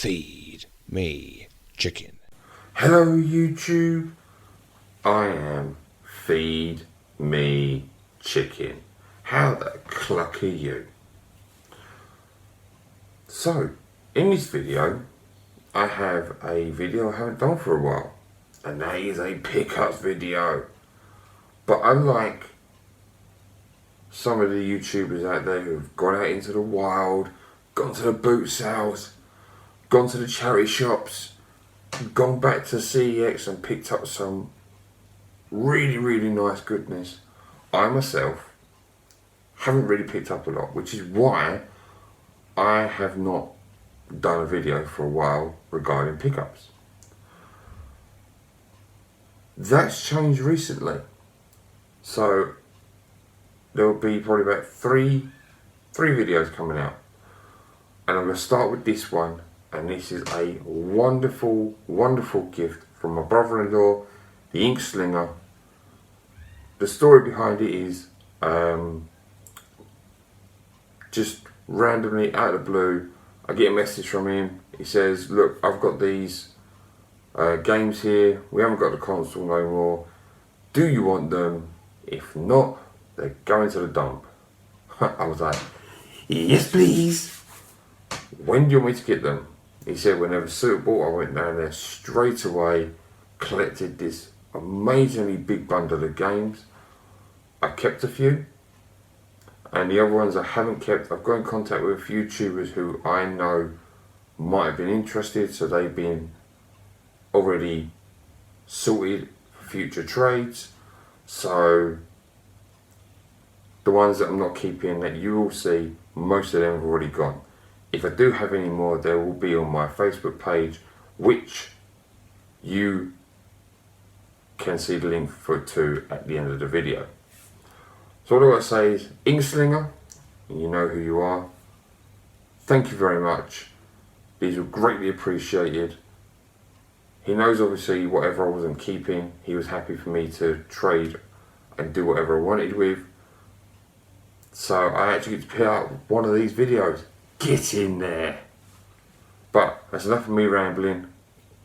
Feed me chicken. Hello YouTube, I am Feed Me Chicken. How the cluck are you? So, in this video, I have a video I haven't done for a while, and that is a pickups video. But unlike some of the YouTubers out there who've gone out into the wild, gone to the boot sales, gone to the charity shops, gone back to CEX and picked up some really nice goodness, I myself haven't really picked up a lot, which is why I have not done a video for a while regarding pickups. That's changed recently, so there will be probably about three videos coming out, and I'm going to start with this one. And this is a wonderful gift from my brother-in-law, the Ink Slinger. The story behind it is just randomly out of the blue, I get a message from him. He says, look, I've got these games here. We haven't got the console no more. Do you want them? If not, they're going to the dump. I was like, yes please. When do you want me to get them? He said whenever suitable. I went down there straight away, collected this amazingly big bundle of games. I kept a few, and the other ones I haven't kept, I've got in contact with a few YouTubers who I know might have been interested, so they've been already sorted for future trades. So the ones that I'm not keeping that you will see, most of them have already gone. If I do have any more, they will be on my Facebook page, which you can see the link for to at the end of the video. So all I got to say is, Inkslinger, you know who you are. Thank you very much. These were greatly appreciated. He knows obviously whatever I wasn't keeping, he was happy for me to trade and do whatever I wanted with. So I actually get to pick out one of these videos. Get in there. But that's enough of me rambling.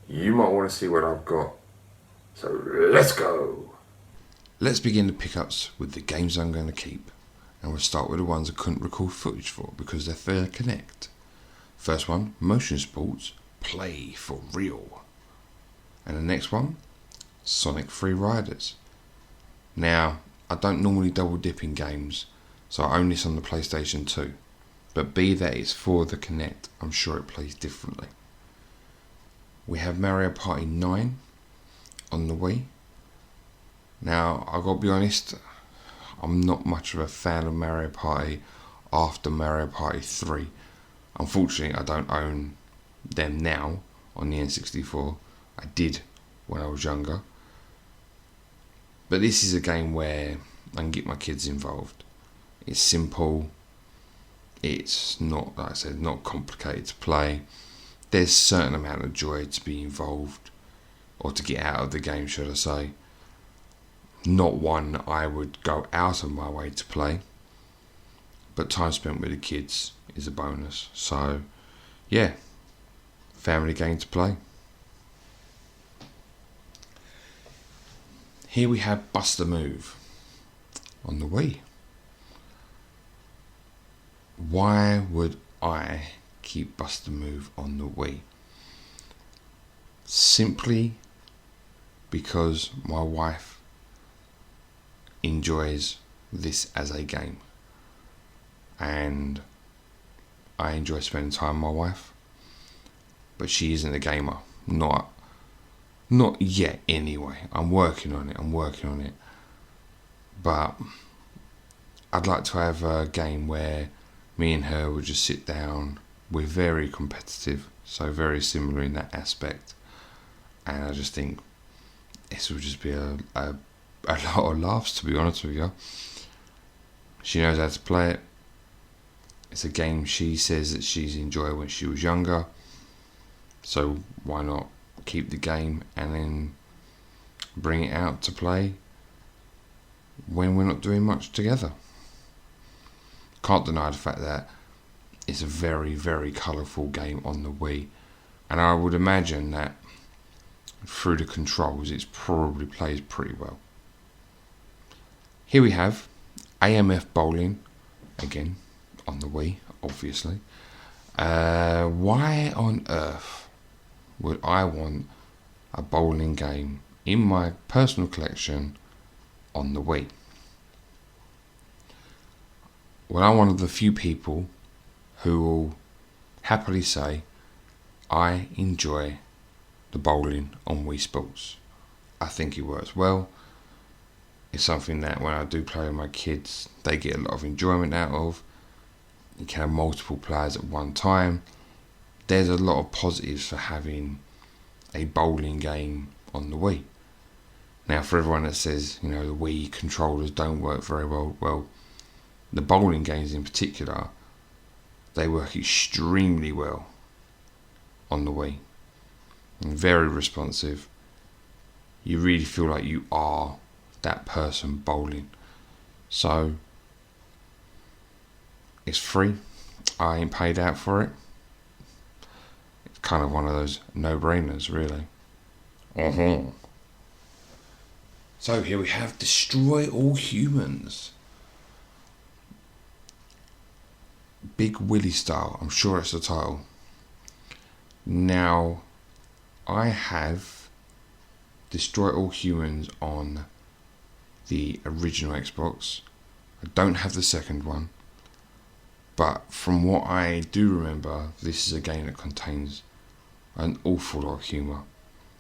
You might want to see what I've got. So let's go. Let's begin the pickups with the games I'm going to keep. And we'll start with the ones I couldn't record footage for because they're fair connect. First one, Motion Sports, Play for Real. And the next one, Sonic Free Riders. Now, I don't normally double dip in games, so I own this on the PlayStation 2. But be that it's for the Kinect, I'm sure it plays differently. We have Mario Party 9 on the Wii. Now, I've got to be honest, I'm not much of a fan of Mario Party after Mario Party 3. Unfortunately, I don't own them now on the N64. I did when I was younger. But this is a game where I can get my kids involved. It's simple. It's not, like I said, not complicated to play. There's a certain amount of joy to be involved, or to get out of the game, should I say. Not one I would go out of my way to play, but time spent with the kids is a bonus. So, yeah, family game to play. Here we have Bust a Move on the Wii. Why would I keep Bust a Move on the Wii? Simply because my wife enjoys this as a game, and I enjoy spending time with my wife, but she isn't a gamer. Not yet anyway. I'm working on it. But I'd like to have a game where me and her would just sit down. We're very competitive, so very similar in that aspect. And I just think this would just be a lot of laughs, to be honest with you. She knows how to play it. It's a game she says that she's enjoyed when she was younger. So why not keep the game and then bring it out to play when we're not doing much together? Can't deny the fact that it's a very, very colourful game on the Wii. And I would imagine that through the controls it probably plays pretty well. Here we have AMF bowling, again on the Wii, obviously. Why on earth would I want a bowling game in my personal collection on the Wii? Well, I'm one of the few people who will happily say I enjoy the bowling on Wii Sports. I think it works well. It's something that when I do play with my kids, they get a lot of enjoyment out of. You can have multiple players at one time. There's a lot of positives for having a bowling game on the Wii. Now, for everyone that says, the Wii controllers don't work very well, well, the bowling games in particular, they work extremely well on the Wii. And very responsive. You really feel like you are that person bowling. So, it's free. I ain't paid out for it. It's kind of one of those no-brainers, really. So here we have Destroy All Humans. Big Willy style. I'm sure it's the title. Now, I have Destroy All Humans on the original Xbox. I don't have the second one. But from what I do remember, this is a game that contains an awful lot of humour.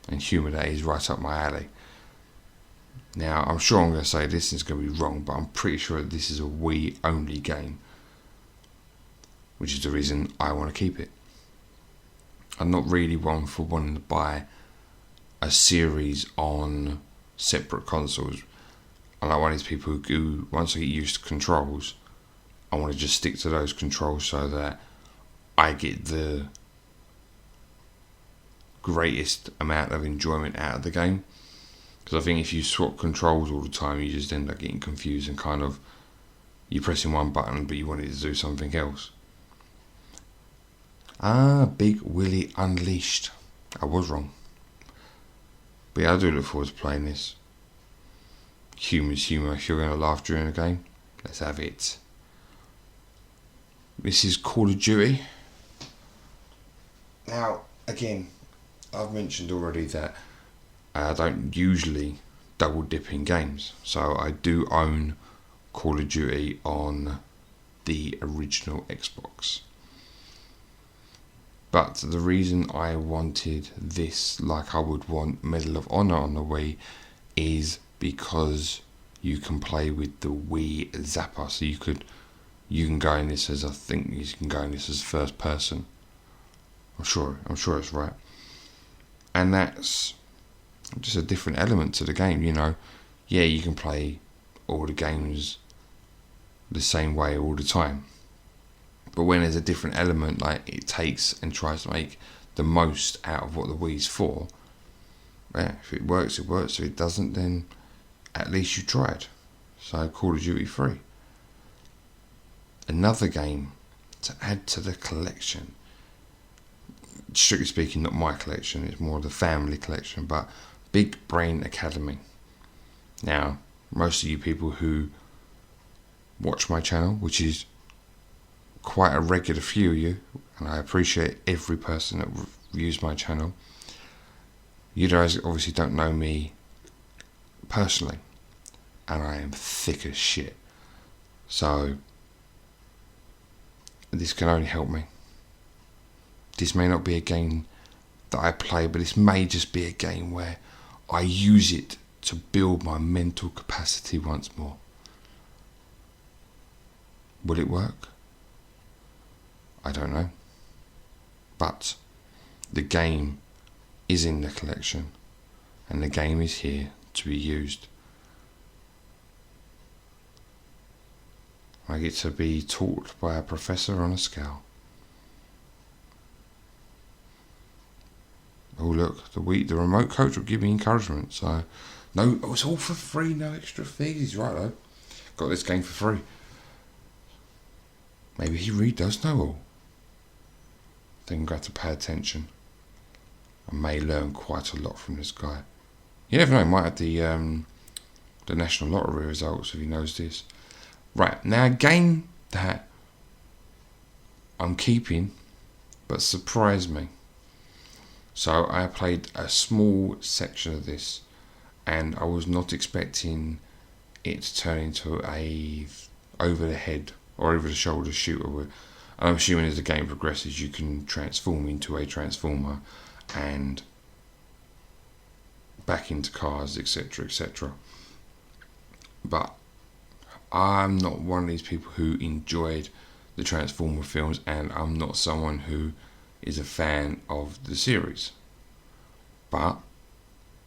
And humour that is right up my alley. Now, I'm sure I'm going to say this is going to be wrong, but I'm pretty sure that this is a Wii only game. Which is the reason I want to keep it. I'm not really one for wanting to buy a series on separate consoles. I'm like one of these people who, once I get used to controls, I want to just stick to those controls so that I get the greatest amount of enjoyment out of the game. Because I think if you swap controls all the time, you just end up getting confused and kind of, you're pressing one button but you wanted to do something else. Big Willy Unleashed. I was wrong. But yeah, I do look forward to playing this. Humor's humour. If you're going to laugh during a game, let's have it. This is Call of Duty. Now, again, I've mentioned already that I don't usually double dip in games. So I do own Call of Duty on the original Xbox. But the reason I wanted this, like I would want Medal of Honor on the Wii, is because you can play with the Wii Zapper. So you can go in this as, I think you can go in this as first person. I'm sure it's right. And that's just a different element to the game, Yeah, you can play all the games the same way all the time. But when there's a different element, like it takes and tries to make the most out of what the Wii's for, yeah, if it works, it works. If it doesn't, then at least you tried. So Call of Duty 3. Another game to add to the collection. Strictly speaking, not my collection, it's more the family collection, but Big Brain Academy. Now, most of you people who watch my channel, which is quite a regular few of you, and I appreciate every person that views my channel. You guys obviously don't know me personally, and I am thick as shit. So this can only help me. This may not be a game that I play, but this may just be a game where I use it to build my mental capacity once more. Will it work? I don't know. But the game is in the collection, and the game is here to be used. I get to be taught by a professor on a scale. Oh look, the remote coach will give me encouragement. So, no, it's all for free, no extra fees. He's right though. Got this game for free. Maybe he really does know all. Then I'm going to have to pay attention. I may learn quite a lot from this guy. You never know, he might have the National Lottery results if he knows this. Right, now a game that I'm keeping but surprised me. So I played a small section of this and I was not expecting it to turn into a over the head or over the shoulder shooter. And I'm assuming as the game progresses you can transform into a transformer and back into cars, etc, etc. But I'm not one of these people who enjoyed the Transformer films, and I'm not someone who is a fan of the series. But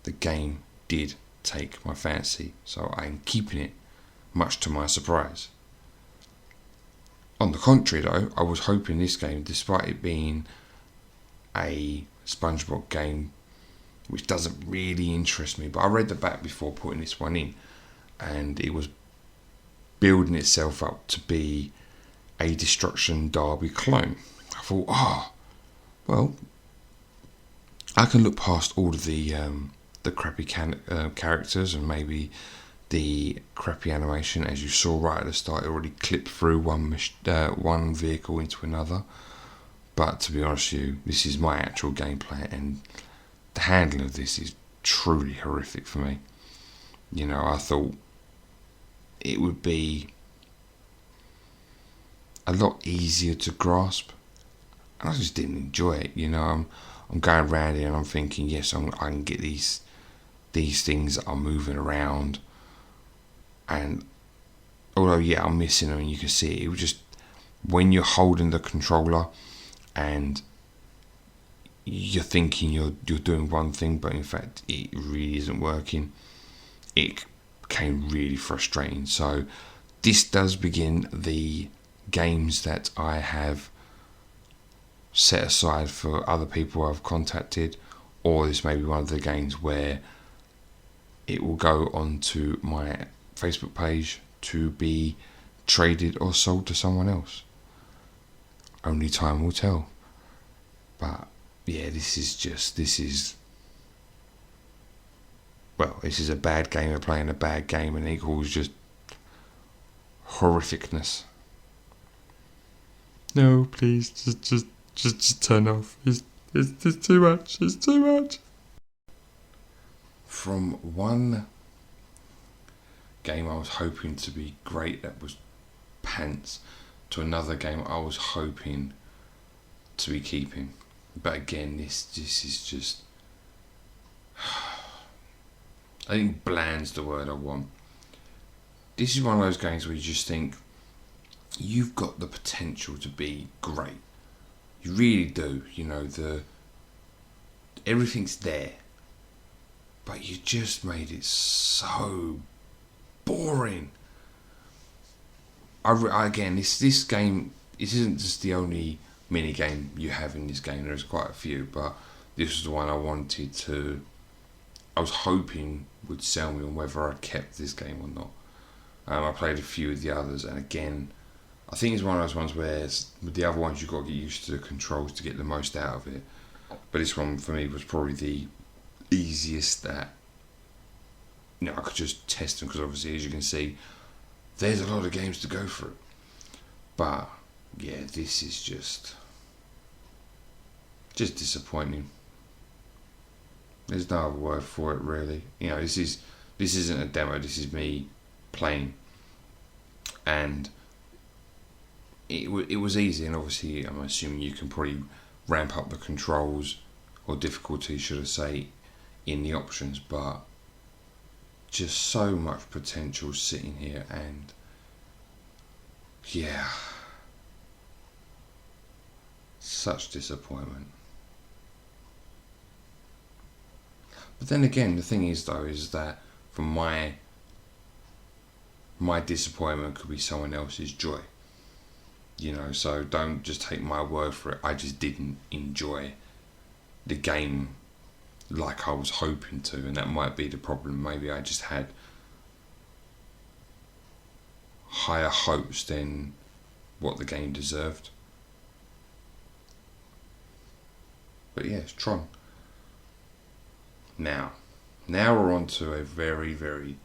the game did take my fancy, so I'm keeping it, much to my surprise. On the contrary though, I was hoping this game, despite it being a SpongeBob game which doesn't really interest me, but I read the back before putting this one in, and it was building itself up to be a Destruction Derby clone. I thought, well, I can look past all of the crappy characters and maybe the crappy animation. As you saw right at the start, it already clipped through one vehicle into another. But to be honest with you, this is my actual gameplay, and the handling of this is truly horrific for me. You know, I thought it would be a lot easier to grasp, and I just didn't enjoy it. You know, I'm going around here and I'm thinking, yes, I can get these things that are moving around, and although yeah, I'm missing them, and you can see it. It was just when you're holding the controller and you're thinking you're doing one thing, but in fact it really isn't working. It became really frustrating. So this does begin the games that I have set aside for other people I've contacted, or this may be one of the games where it will go onto my Facebook page to be traded or sold to someone else. Only time will tell. But yeah, this is a bad game of playing a bad game, and equals just horrificness. No, please, just turn off. It's too much. It's too much. From one game I was hoping to be great, that was pants, to another game I was hoping to be keeping. But again, this is just, I think bland's the word I want. This is one of those games where you just think you've got the potential to be great. You really do. You know, everything's there, but you just made it so boring. Again, this game, it isn't just the only mini game you have in this game. There's quite a few, but this was the one I was hoping would sell me on whether I kept this game or not. I played a few of the others, and again, I think it's one of those ones where with the other ones you've got to get used to the controls to get the most out of it. But this one for me was probably the easiest that, you know, I could just test them, because obviously, as you can see, there's a lot of games to go through. But yeah, this is just disappointing. There's no other word for it, really. You know, this isn't a demo. This is me playing, and it was easy. And obviously, I'm assuming you can probably ramp up the controls, or difficulty, should I say, in the options. But just so much potential sitting here, and yeah, such disappointment. But then again, the thing is though, is that from my disappointment could be someone else's joy. You know, so don't just take my word for it. I just didn't enjoy the game like I was hoping to, and that might be the problem. Maybe I just had higher hopes than what the game deserved. But yeah, it's Tron. Now we're on to a very, very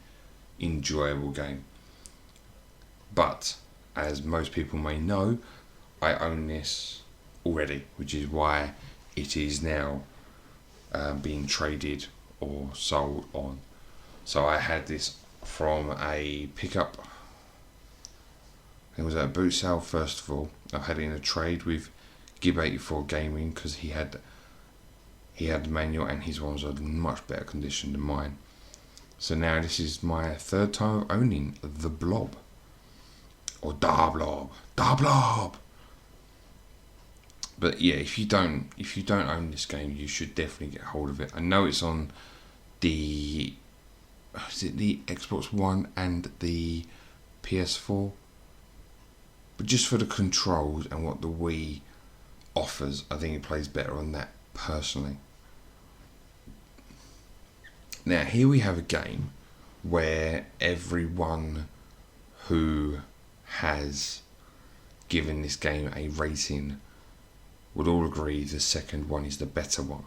enjoyable game. But, as most people may know, I own this already, which is why it is now being traded or sold on. So I had this from a pickup. It was at a boot sale first of all. I had it in a trade with Gib84 Gaming because he had the manual and his ones are in much better condition than mine. So now this is my third time of owning the Blob. Or Da Blob. But yeah, if you don't own this game, you should definitely get hold of it. I know it's on the Xbox One and the PS4, but just for the controls and what the Wii offers, I think it plays better on that personally. Now here we have a game where everyone who has given this game a rating would all agree the second one is the better one.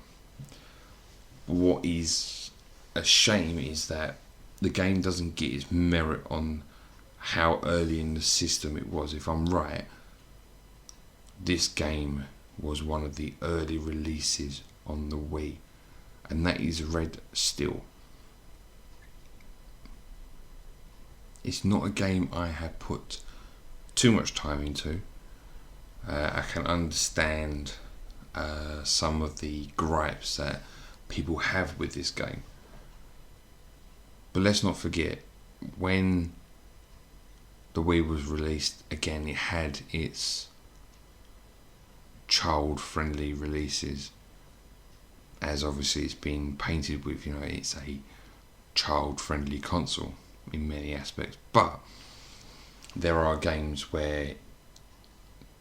What is a shame is that the game doesn't get its merit on how early in the system it was. If I'm right, this game was one of the early releases on the Wii, and that is Red Steel. It's not a game I have put too much time into. I can understand some of the gripes that people have with this game. But let's not forget, when the Wii was released, again, it had its child-friendly releases, as obviously it's been painted with, it's a child-friendly console in many aspects. But there are games where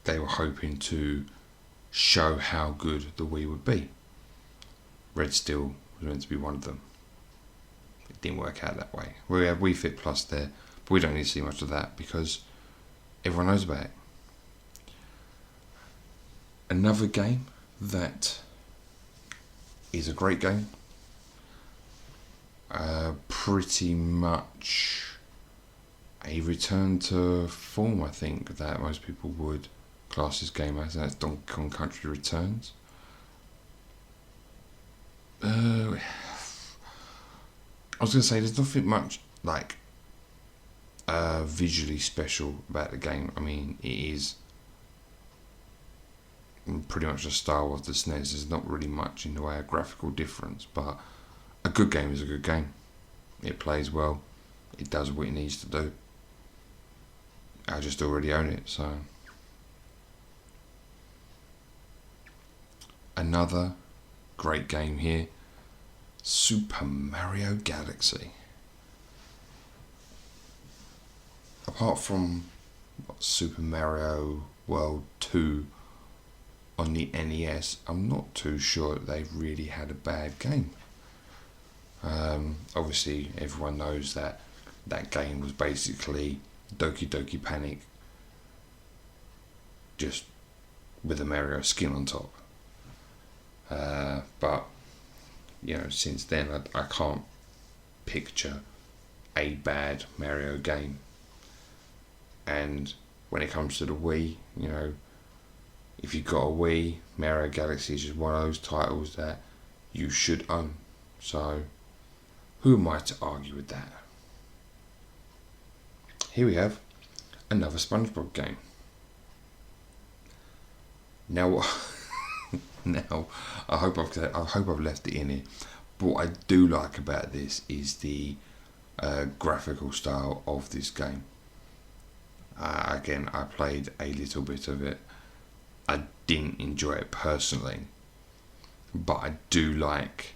they were hoping to show how good the Wii would be. Red Steel was meant to be one of them. It didn't work out that way. We have Wii Fit Plus there, but we don't need to see much of that because everyone knows about it. Another game that is a great game, pretty much a return to form, I think, that most people would class this game as, and that's Donkey Kong Country Returns. I was going to say, there's nothing much visually special about the game. I mean, it is pretty much the style of the SNES. There's not really much in the way of graphical difference, but a good game is a good game. It plays well. It does what it needs to do. I just already own it, so. Another great game here, Super Mario Galaxy. Apart from Super Mario World 2 on the NES, I'm not too sure that they've really had a bad game. Obviously, everyone knows that game was basically Doki Doki Panic, just with a Mario skin on top. But since then I can't picture a bad Mario game. And when it comes to the Wii, if you've got a Wii, Mario Galaxy is just one of those titles that you should own. So who am I to argue with that? Here we have another SpongeBob game. Now, I hope I've left it in here. But what I do like about this is the graphical style of this game. Again, I played a little bit of it. I didn't enjoy it personally, but I do like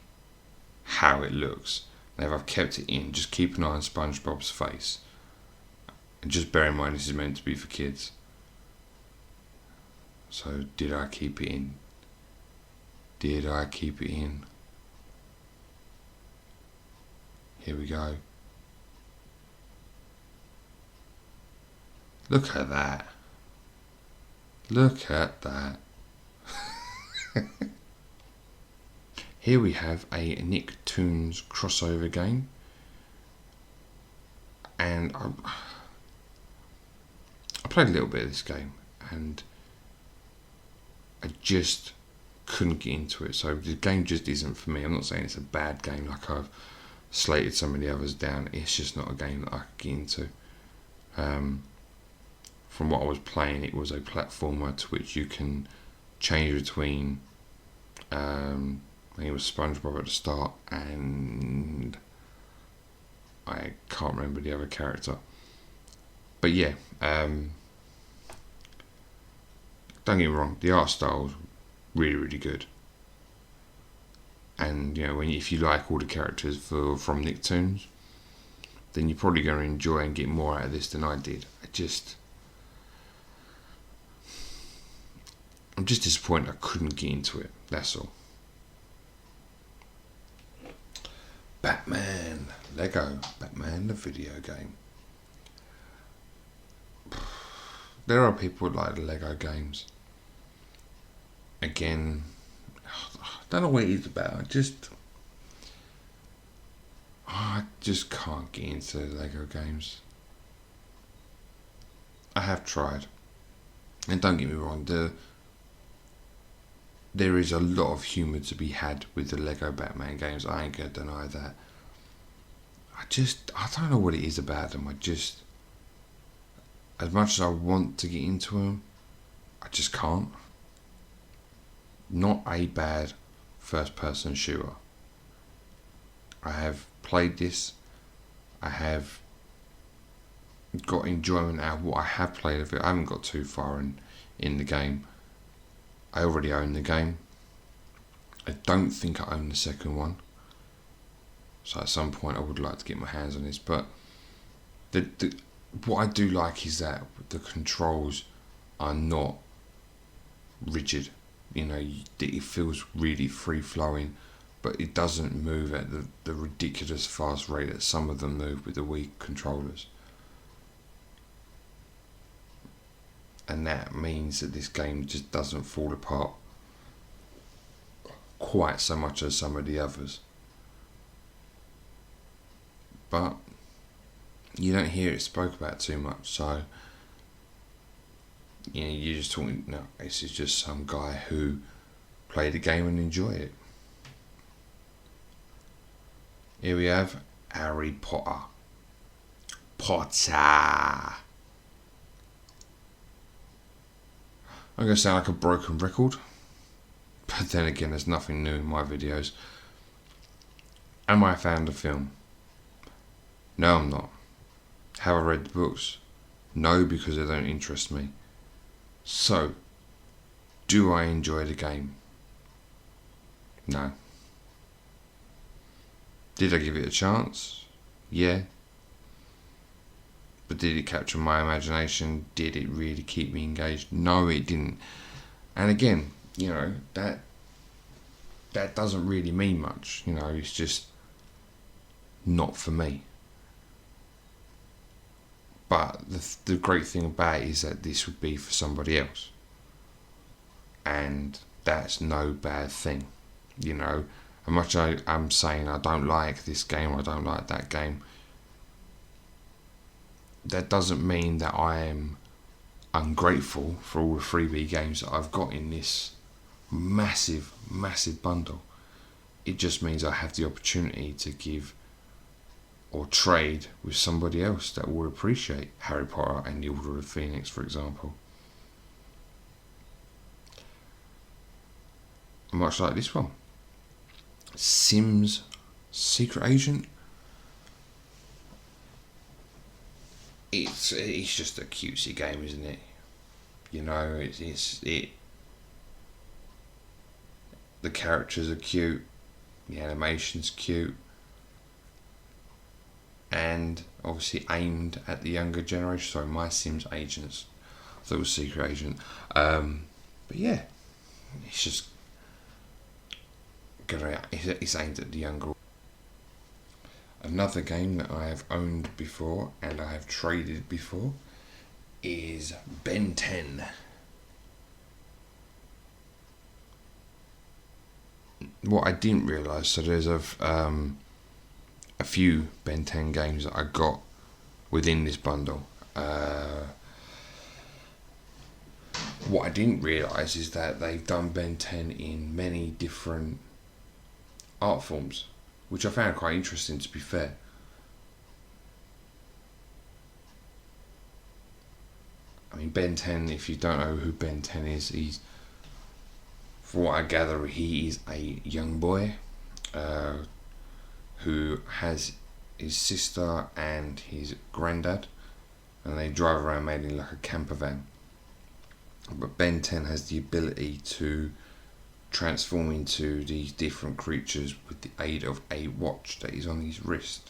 how it looks. Now, if I've kept it in, just keep an eye on SpongeBob's face. And just bear in mind this is meant to be for kids. So, did I keep it in? Did I keep it in? Here we go. Look at that. Look at that. Here we have a Nicktoons crossover game, and I played a little bit of this game, and I just couldn't get into it. So the game just isn't for me. I'm not saying it's a bad game like I've slated some of the others down. It's just not a game that I could get into. From what I was playing, it was a platformer to which you can change between I think it was SpongeBob at the start, and I can't remember the other character. But yeah, don't get me wrong, the art style's really, really good. And you know, if you like all the characters from Nicktoons, then you're probably going to enjoy and get more out of this than I did. I'm just disappointed I couldn't get into it, that's all. Lego Batman, the video game. There are people who like the Lego games. Again, I don't know what it is about. I just can't get into Lego games. I have tried, and don't get me wrong, there is a lot of humour to be had with the Lego Batman games. I ain't gonna deny that. I don't know what it is about them. As much as I want to get into them, I just can't. Not a bad first-person shooter. I have played this. I have got enjoyment out of what I have played of it. I haven't got too far in the game. I already own the game. I don't think I own the second one. So at some point I would like to get my hands on this. But what I do like is that the controls are not rigid. You know, it feels really free-flowing, but it doesn't move at the ridiculous fast rate that some of them move with the Wii controllers. And that means that this game just doesn't fall apart quite so much as some of the others. But you don't hear it spoke about too much, so you're just talking, no, this is just some guy who played the game and enjoyed it. Here we have Harry Potter. I'm going to sound like a broken record, but then again, there's nothing new in my videos. Am I a fan of the film? No, I'm not. Have I read the books? No, because they don't interest me. So, do I enjoy the game? No. Did I give it a chance? Yeah. But did it capture my imagination? Did it really keep me engaged? No, it didn't. And again, that doesn't really mean much. It's just not for me. But the great thing about it is that this would be for somebody else. And that's no bad thing. How much I'm saying I don't like this game, I don't like that game, that doesn't mean that I am ungrateful for all the freebie games that I've got in this massive, massive bundle. It just means I have the opportunity to give or trade with somebody else that will appreciate Harry Potter and the Order of the Phoenix, for example. Much like this one. Sims Secret Agent. It's just a cutesy game, isn't it? The characters are cute, the animation's cute, and obviously aimed at the younger generation. Sorry, My Sims Agents. I thought it was Secret Agent. But yeah, it's just it's aimed at the younger. Another game that I have owned before and I have traded before is Ben 10. what I didn't realise, so there's a few Ben 10 games that I got within this bundle. What I didn't realise is that they've done Ben 10 in many different art forms, which I found quite interesting, to be fair. I mean, Ben 10, if you don't know who Ben 10 is, from what I gather, he is a young boy who has his sister and his granddad, and they drive around mainly like a camper van. But Ben 10 has the ability to transform into these different creatures with the aid of a watch that is on his wrist.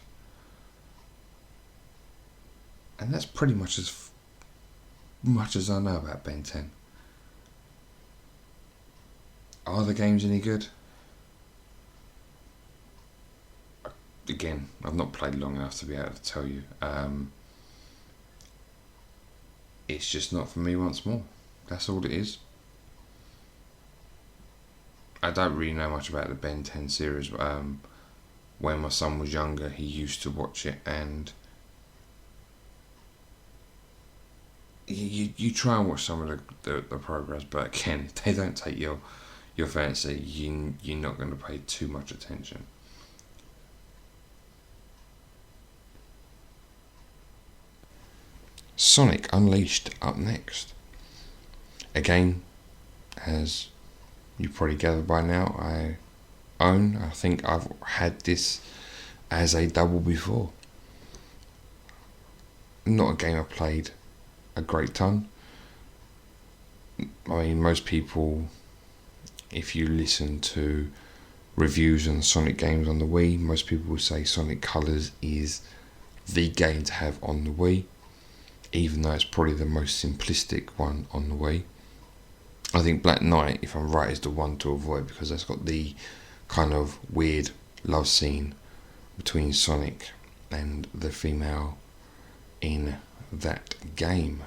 And that's pretty much as much as I know about Ben 10. Are the games any good? Again, I've not played long enough to be able to tell you. It's just not for me once more. That's all it is. I don't really know much about the Ben 10 series. When my son was younger, he used to watch it, and you try and watch some of the programs, but again, they don't take your fancy. You're not going to pay too much attention. Sonic Unleashed up next. Again, as you probably gathered by now, I think I've had this as a double before. Not a game I played a great ton. I mean, most people, if you listen to reviews on Sonic games on the Wii, most people will say Sonic Colors is the game to have on the Wii, even though it's probably the most simplistic one on the Wii. I think Black Knight, if I'm right, is the one to avoid, because that's got the kind of weird love scene between Sonic and the female in that game.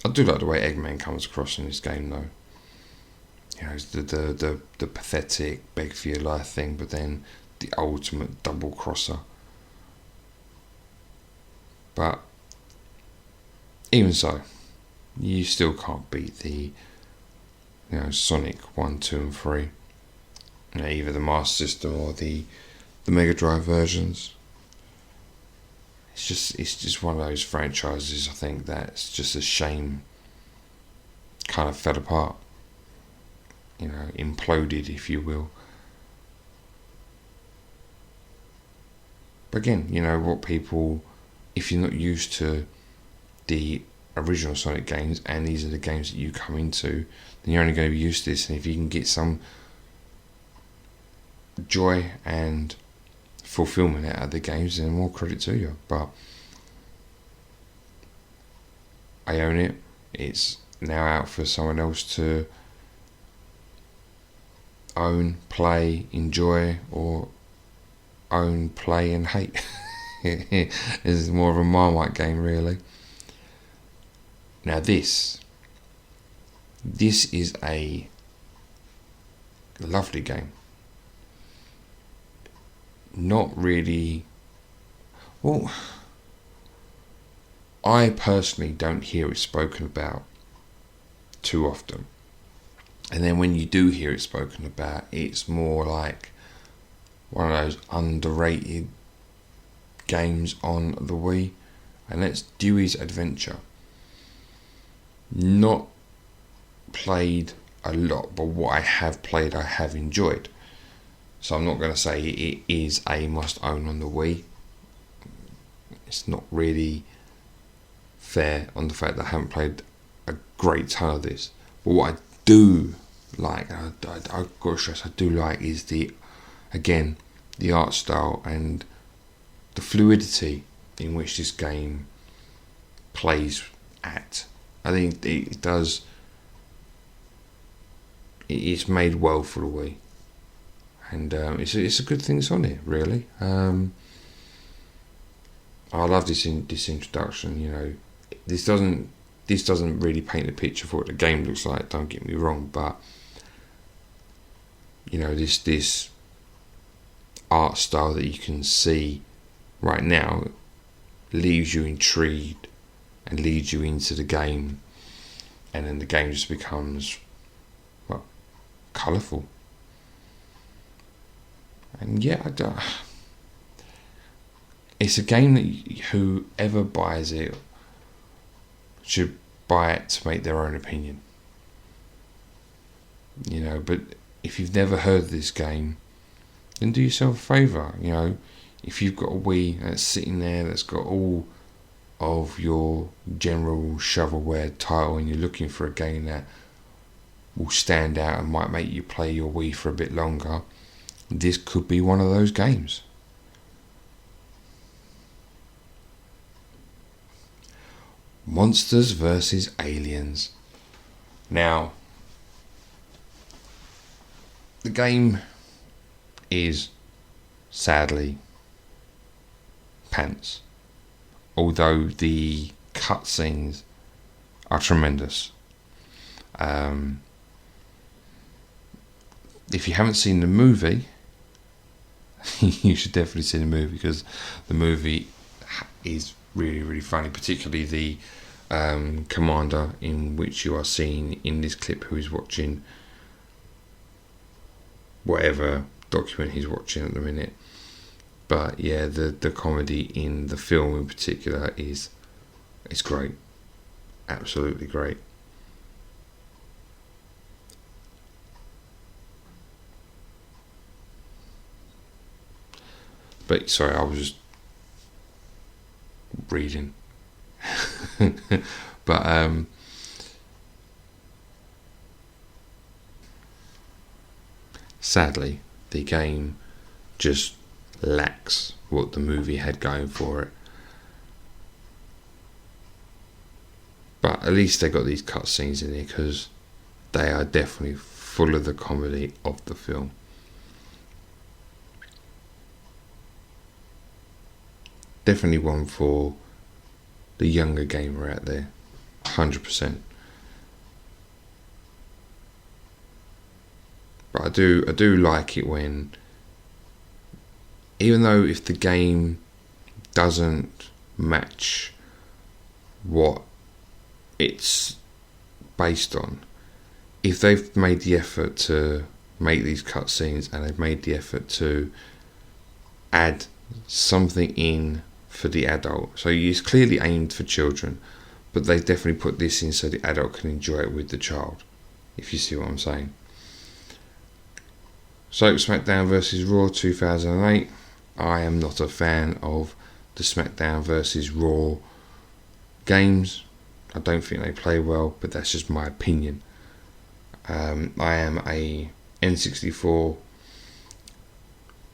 I do like the way Eggman comes across in this game, though. You know, it's the pathetic beg for your life thing, but then the ultimate double crosser. But even so, you still can't beat the Sonic 1, 2 and 3. Either the Master System or the Mega Drive versions. It's just one of those franchises, I think, that's just a shame kind of fell apart. Imploded, if you will. But again, what people, if you're not used to the original Sonic games, and these are the games that you come into, then you're only going to be used to this. And if you can get some joy and fulfillment out of the games, then more credit to you. But I own it. It's now out for someone else to own, play, enjoy, or own, play and hate. It's more of a Marmite game, really. Now this is a lovely game. Not really. Well, I personally don't hear it spoken about too often. And then when you do hear it spoken about, it's more like one of those underrated games on the Wii, and that's Dewey's Adventure. Not played a lot, but what I have played I have enjoyed. So I'm not going to say it is a must own on the Wii. It's not really fair on the fact that I haven't played a great ton of this. But what I do like, and I've got to stress, I do like, is the art style and the fluidity in which this game plays at. I think it does. It's made well for the Wii, and it's a good thing it's on it, really. I love this introduction. This doesn't this doesn't really paint a picture for what the game looks like, don't get me wrong, but you know, this art style that you can see right now leaves you intrigued and leads you into the game, and then the game just becomes, well, colourful. And yeah, it's a game that whoever buys it should buy it to make their own opinion. You know, but if you've never heard of this game, then do yourself a favour. You know, if you've got a Wii that's sitting there that's got all of your general shovelware title and you're looking for a game that will stand out and might make you play your Wii for a bit longer, this could be one of those games. Monsters vs. Aliens. Now, the game is sadly pants, although the cutscenes are tremendous. If you haven't seen the movie, you should definitely see the movie, because the movie is really, really funny, particularly the commander in which you are seeing in this clip, who is watching whatever document he's watching at the minute. But yeah, the comedy in the film in particular is great, absolutely great. But sorry, I was just reading. But sadly, the game just lacks what the movie had going for it. But at least they got these cutscenes in there, because they are definitely full of the comedy of the film. Definitely one for the younger gamer out there, 100%. But I do like it when, even though if the game doesn't match what it's based on, if they've made the effort to make these cutscenes and they've made the effort to add something in for the adult, so it's clearly aimed for children, but they definitely put this in so the adult can enjoy it with the child, if you see what I'm saying. So SmackDown vs Raw 2008, I am not a fan of the SmackDown vs Raw games. I don't think they play well, but that's just my opinion. I am a N64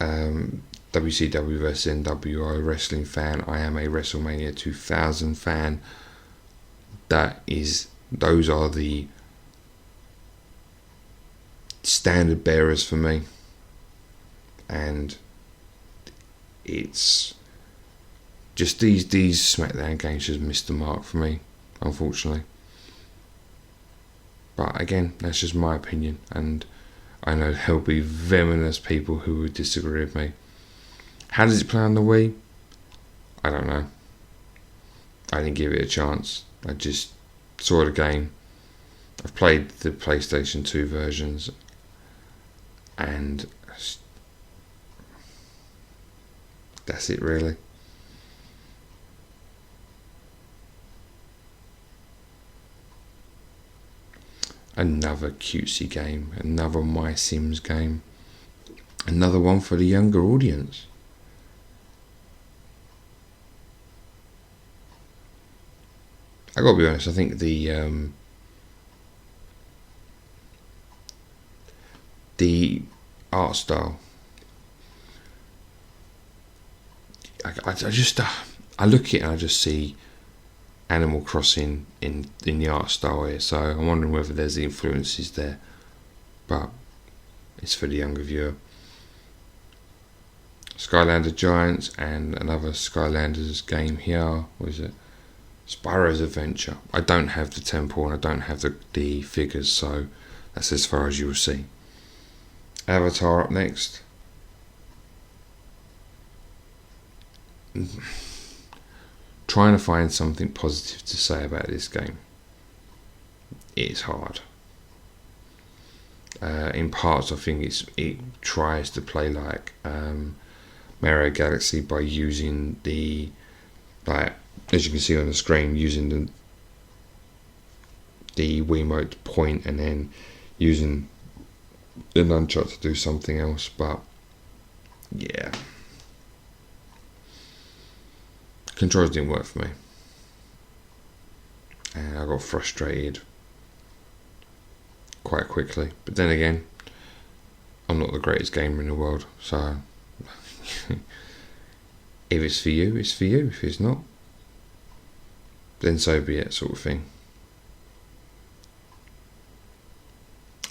WCW vs NWO wrestling fan. I am a WrestleMania 2000 fan. Those are the standard bearers for me, and it's just these SmackDown games just missed the mark for me, unfortunately. But again, that's just my opinion, and I know there'll be venomous people who would disagree with me. How does it play on the Wii? I don't know. I didn't give it a chance. I just saw the game. I've played the PlayStation 2 versions, and that's it really. Another cutesy game, another My Sims game, another one for the younger audience. I gotta be honest, I think the art style, I just I look at it and I just see Animal Crossing in the art style here, so I'm wondering whether there's the influences there, but it's for the younger viewer. Skylander Giants and another Skylanders game here. What is it? Spyro's Adventure. I don't have the temple and I don't have the figures, so that's as far as you will see. Avatar up next. Trying to find something positive to say about this game. It is hard. In parts, I think it tries to play like Mario Galaxy by using the, like, as you can see on the screen, using the Wiimote to point and then using the nunchuck to do something else. But yeah, controls didn't work for me, and I got frustrated quite quickly. But then again, I'm not the greatest gamer in the world, so if it's for you, it's for you. If it's not, then so be it, sort of thing.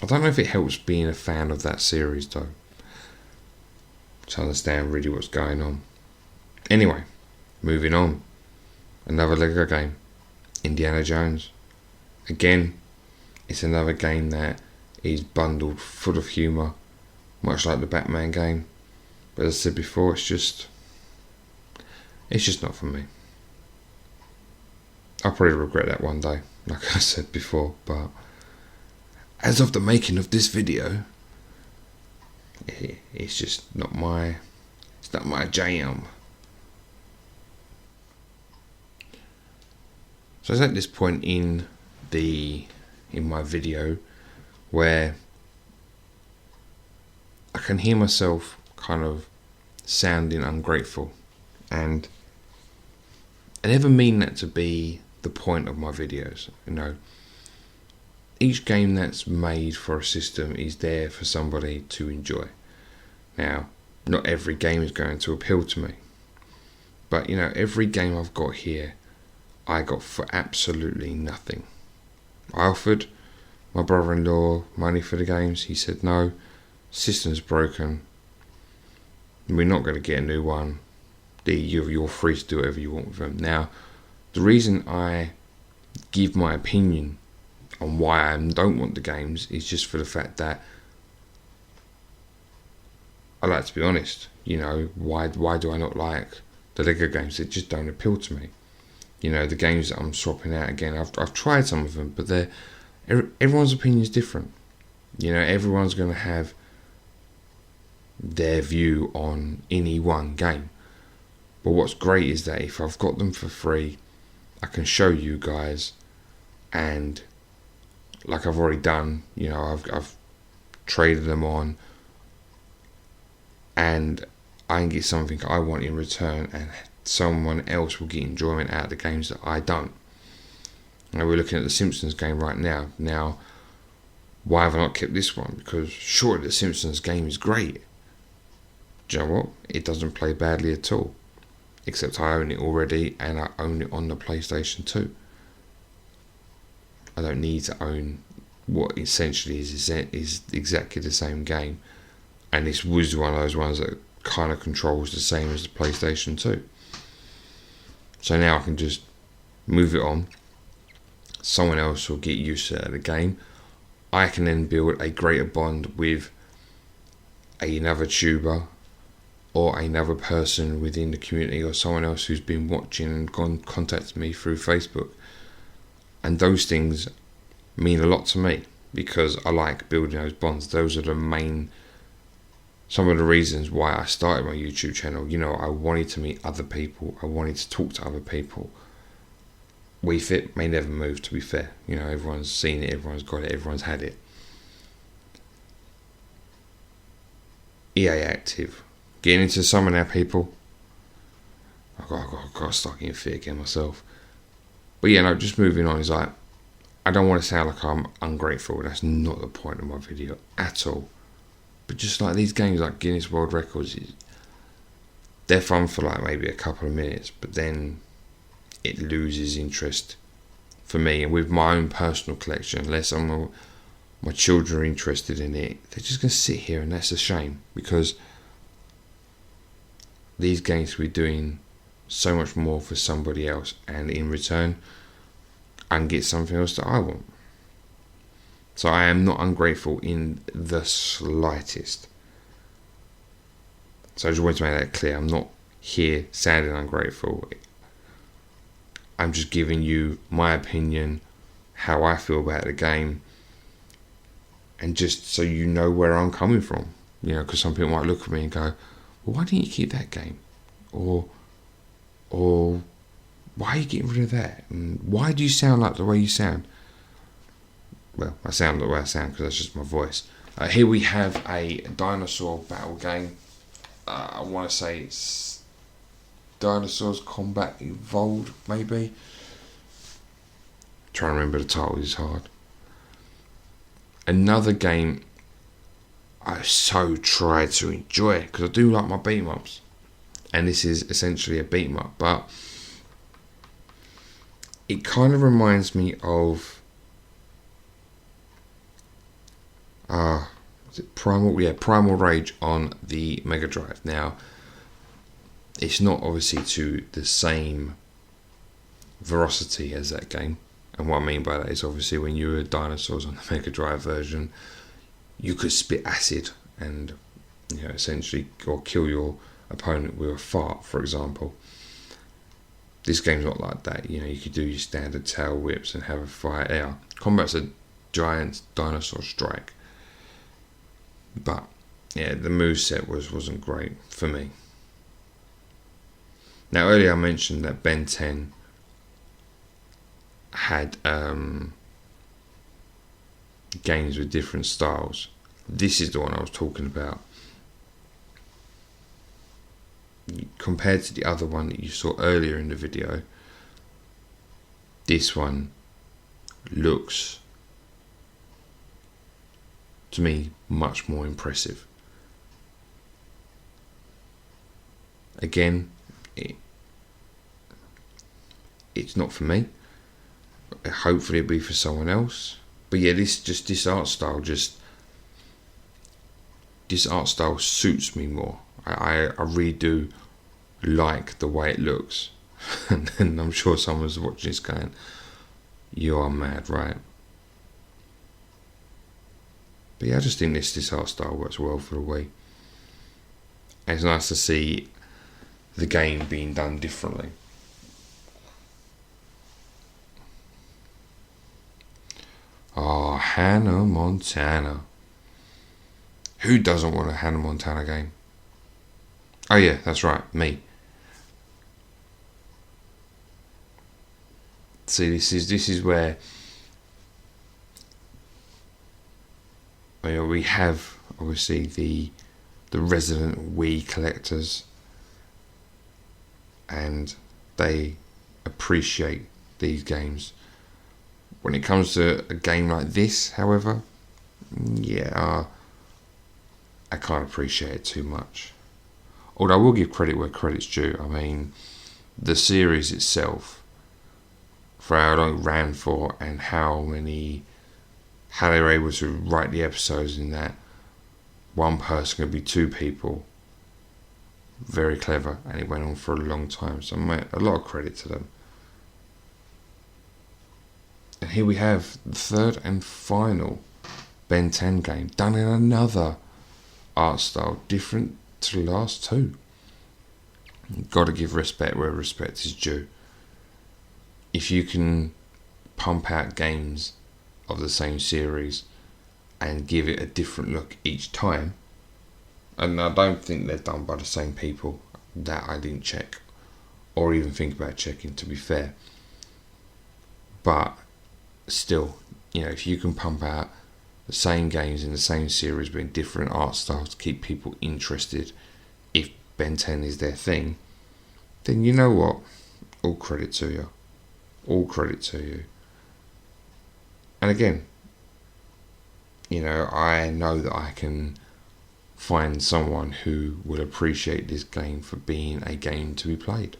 I don't know if it helps being a fan of that series though, to understand really what's going on. Anyway, moving on. Another Lego game, Indiana Jones. Again, it's another game that is bundled full of humour, much like the Batman game. But as I said before, it's just not for me. I'll probably regret that one day, like I said before, but as of the making of this video, it's just not my jam. So it's at this point in my video where I can hear myself kind of sounding ungrateful, and I never mean that to be the point of my videos. You know, each game that's made for a system is there for somebody to enjoy. Now, not every game is going to appeal to me, but you know, every game I've got here, I got for absolutely nothing. I offered my brother-in-law money for the games. He said no, system's broken, we're not going to get a new one. You're free to do whatever you want with them. Now, the reason I give my opinion on why I don't want the games is just for the fact that I like to be honest. You know, why do I not like the Lego games? They just don't appeal to me. You know, the games that I'm swapping out again, I've tried some of them, but everyone's opinion is different. You know, everyone's going to have their view on any one game. But what's great is that if I've got them for free, I can show you guys, and like I've already done, you know, I've traded them on, and I can get something I want in return, and someone else will get enjoyment out of the games that I don't. Now we're looking at the Simpsons game right now. Now, why have I not kept this one? Because surely the Simpsons game is great. Do you know what? It doesn't play badly at all. Except I own it already, and I own it on the PlayStation 2. I don't need to own what essentially is exactly the same game. And this was one of those ones that kind of controls the same as the PlayStation 2. So now I can just move it on. Someone else will get used to the game. I can then build a greater bond with another tuber or another person within the community, or someone else who's been watching and contacted me through Facebook. And those things mean a lot to me because I like building those bonds. Those are some of the reasons why I started my YouTube channel. You know, I wanted to meet other people. I wanted to talk to other people. Wii Fit may never move, to be fair. You know, everyone's seen it, everyone's got it, everyone's had it. EA Active. Getting into some of our people. I've got to start getting fit again myself. But yeah, no, just moving on is like, I don't want to sound like I'm ungrateful. That's not the point of my video at all. But just like these games like Guinness World Records, they're fun for like maybe a couple of minutes, but then it loses interest for me. And with my own personal collection, unless my children are interested in it, they're just going to sit here, and that's a shame, because these games we're doing so much more for somebody else, and in return I can get something else that I want. So I am not ungrateful in the slightest. So I just wanted to make that clear. I'm not here sounding ungrateful. I'm just giving you my opinion, how I feel about the game, and just so you know where I'm coming from. You know, because some people might look at me and go, well, why didn't you keep that game? Or why are you getting rid of that? And why do you sound like the way you sound? Well, I sound the way I sound because that's just my voice. Here we have a dinosaur battle game. I want to say it's Dinosaurs Combat Evolved, maybe. Trying to remember the title is hard. Another game I so try to enjoy because I do like my beat 'em ups, and this is essentially a beat 'em up, but it kind of reminds me of is it Primal? Yeah, Primal Rage on the Mega Drive. Now, it's not obviously to the same veracity as that game. And what I mean by that is obviously when you were dinosaurs on the Mega Drive version, you could spit acid and, you know, essentially or kill your opponent with a fart, for example. This game's not like that. You know, you could do your standard tail whips and have a fight. Yeah, combat's a giant dinosaur strike. But yeah, the moveset wasn't great for me. Now earlier I mentioned that Ben 10 had games with different styles. This is the one I was talking about. Compared to the other one that you saw earlier in the video, this one looks, to me, much more impressive. Again, it's not for me. Hopefully it'll be for someone else. But yeah, this art style suits me more. I really do like the way it looks. And I'm sure someone's watching this going, you are mad, right? But yeah, I just think this art style works well for the Wii. And it's nice to see the game being done differently. Oh, Hannah Montana. Who doesn't want a Hannah Montana game? Oh yeah, that's right, me. See, this is where we have obviously the resident Wii collectors, and they appreciate these games. When it comes to a game like this, however, yeah, I can't appreciate it too much. Although I will give credit where credit's due. I mean, the series itself, for how long it ran for and how they were able to write the episodes in that one person could be two people, very clever, and it went on for a long time. So a lot of credit to them. And here we have the third and final Ben 10 game, done in another art style, different to the last two. You've got to give respect where respect is due. If you can pump out games of the same series and give it a different look each time, and I don't think they're done by the same people, that I didn't check or even think about checking, to be fair. But still, you know, if you can pump out the same games in the same series but in different art styles to keep people interested, if Ben 10 is their thing, then you know what? All credit to you. All credit to you. And again, you know, I know that I can find someone who will appreciate this game for being a game to be played.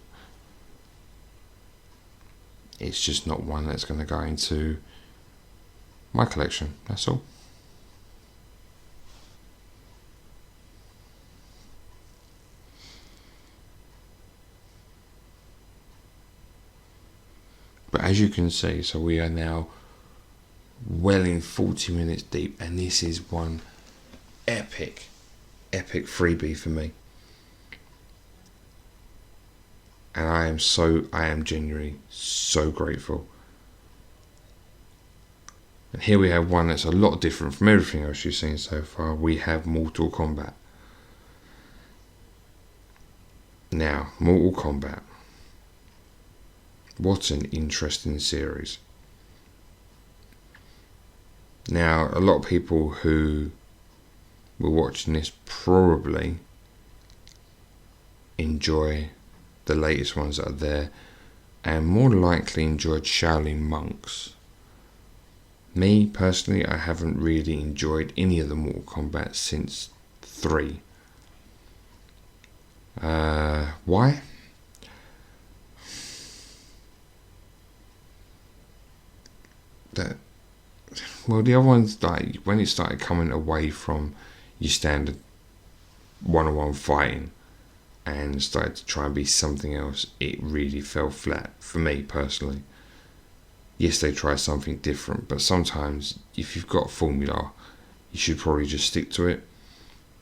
It's just not one that's going to go into my collection, that's all. as you can see, so we are now well in 40 minutes deep, and this is one epic freebie for me. And I am genuinely so grateful. And here we have one that's a lot different from everything else you've seen so far. We have Mortal Kombat. Now, Mortal Kombat. What an interesting series. Now, a lot of people who were watching this probably enjoy the latest ones that are there, and more likely enjoyed Shaolin Monks. Me, personally, I haven't really enjoyed any of the Mortal Kombat since 3. Why? Well, the other ones, like, when it started coming away from your standard one-on-one fighting and started to try and be something else, it really fell flat for me personally. Yes, they try something different, but sometimes if you've got a formula, you should probably just stick to it.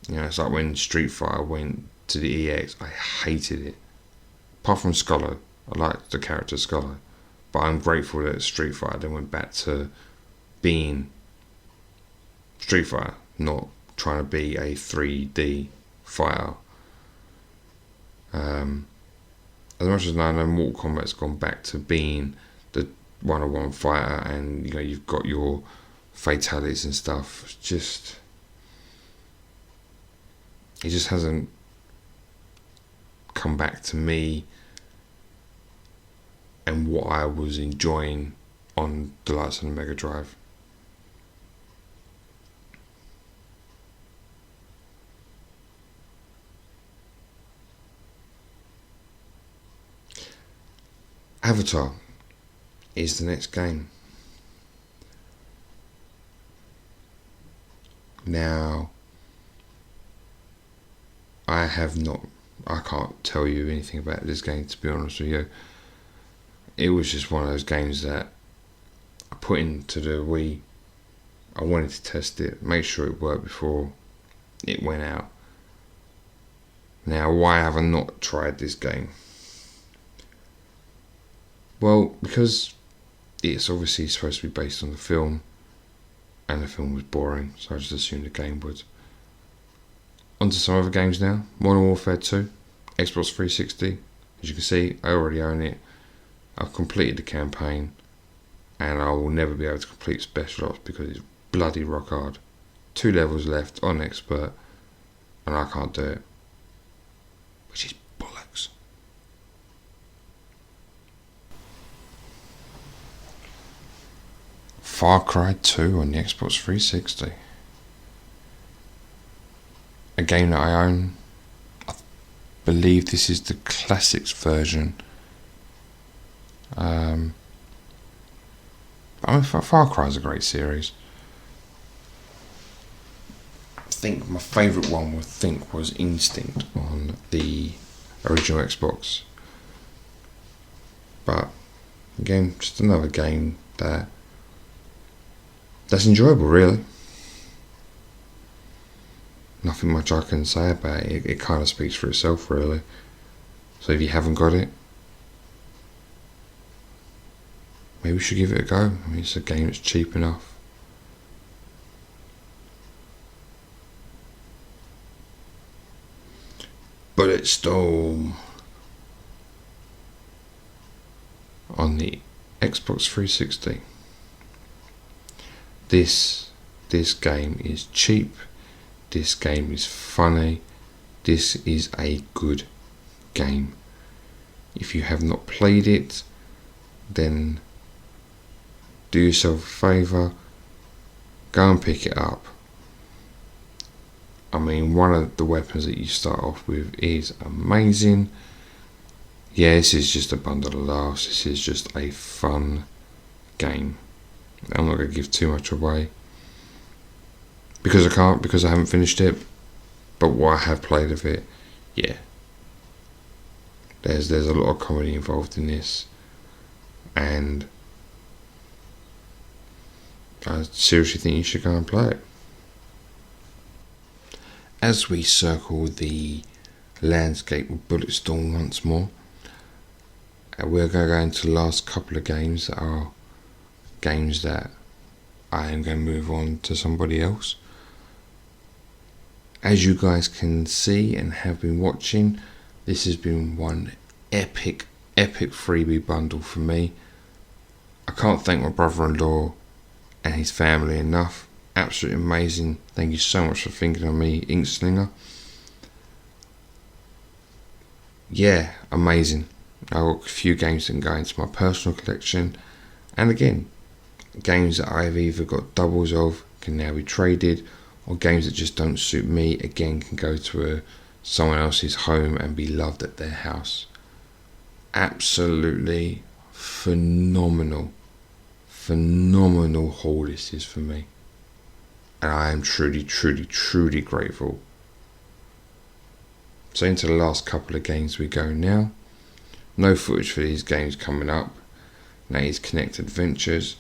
You know, it's like when Street Fighter went to the EX, I hated it. Apart from Scholar, I liked the character Scholar, but I'm grateful that Street Fighter then went back to being Street Fighter, not trying to be a 3D fighter. As much as I know Mortal Kombat's gone back to being the one-on-one fighter, and you know, you've got your fatalities and stuff, it just hasn't come back to me and what I was enjoying on the likes of the Mega Drive. Avatar is the next game. Now, I can't tell you anything about this game, to be honest with you. It was just one of those games that I put into the Wii. I wanted to test it, make sure it worked before it went out. Now, why have I not tried this game? Well, because it's obviously supposed to be based on the film, and the film was boring, so I just assumed the game would. On to some other games now. Modern Warfare 2, Xbox 360. As you can see, I already own it. I've completed the campaign, and I will never be able to complete Special Ops because it's bloody rock hard. 2 levels left on Expert, and I can't do it. Which is bollocks. Far Cry 2 on the Xbox 360. A game that I own. I believe this is the classics version. I mean, Far Cry is a great series. I think my favourite one was Instinct on the original Xbox. But again, just another game that's enjoyable, really. Nothing much I can say about it. It kind of speaks for itself, really. So if you haven't got it, maybe you should give it a go. I mean, it's a game that's cheap enough. Bulletstorm on the Xbox 360. This game is cheap. This game is funny. This is a good game. If you have not played it, then do yourself a favour, go and pick it up. I mean, one of the weapons that you start off with is amazing. Yeah, this is just a bundle of laughs. This is just a fun game. I'm not going to give too much away because I can't, because I haven't finished it. But what I have played of it, yeah, there's a lot of comedy involved in this, and I seriously think you should go and play it. As we circle the landscape with Bulletstorm once more, we're going to go into the last couple of games that are games that I am going to move on to somebody else. As you guys can see and have been watching, this has been one epic freebie bundle for me. I can't thank my brother-in-law and his family enough. Absolutely amazing. Thank you so much for thinking of me, Inkslinger. Yeah, amazing. I've got a few games that can go into my personal collection, and again, games that I've either got doubles of can now be traded, or games that just don't suit me again can go to someone else's home and be loved at their house. Absolutely phenomenal haul this is for me, and I am truly grateful. So into the last couple of games we go now. No footage for these games coming up. Now is Connect Adventures,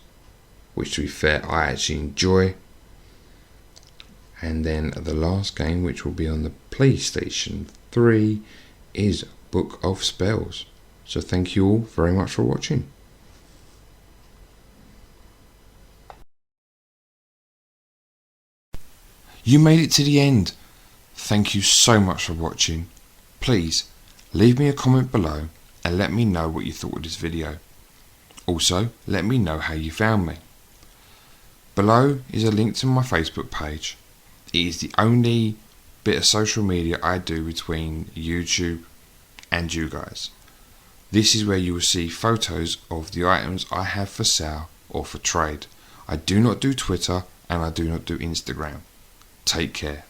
which to be fair I actually enjoy. And then the last game, which will be on the PlayStation 3, is Book of Spells. So thank you all very much for watching. You made it to the end. Thank you so much for watching. Please leave me a comment below and let me know what you thought of this video. Also, let me know how you found me. Below is a link to my Facebook page. It is the only bit of social media I do between YouTube and you guys. This is where you will see photos of the items I have for sale or for trade. I do not do Twitter and I do not do Instagram. Take care.